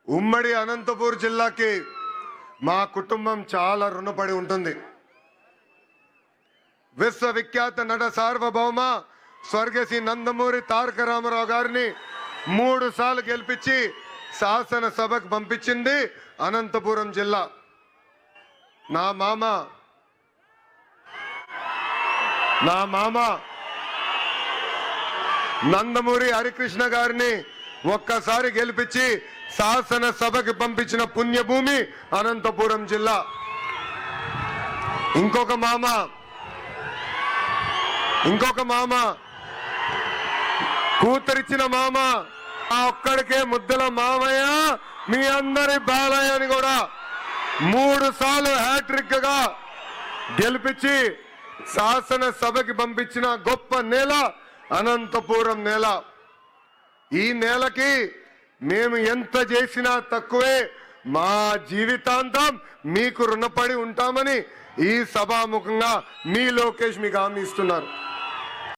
ఉమ్మడి అనంతపూర్ జిల్లాకి మా కుటుంబం చాలా రుణపడి ఉంటుంది. విశ్వవిఖ్యాత నట సార్వభౌమ స్వర్గశ్రీ నందమూరి తారక రామారావు గారిని 3 సార్లు గెలిపించి శాసనసభకు పంపించింది అనంతపురం జిల్లా. నా మామ నందమూరి హరికృష్ణ గారిని ఒక్కసారి గెలిపించి శాసనసభకి పంపించిన పుణ్యభూమి అనంతపురం జిల్లా. ఇంకొక మామ కూతురిచ్చిన మామ ఆ ఒక్కడికే ముద్దల మామయ్య మీ అందరి బాలయ్య అని కూడా 3 సార్లు హ్యాట్రిక్ గా గెలిపించి శాసనసభకి పంపించిన గొప్ప నేల అనంతపురం నేల. ఈ నేలకి మేము ఎంత చేసినా తక్కువే. మా జీవితాంతం మీకు రుణపడి ఉంటామని ఈ సభాముఖంగా మీ లోకేష్ మీకు హామీ ఇస్తున్నారు.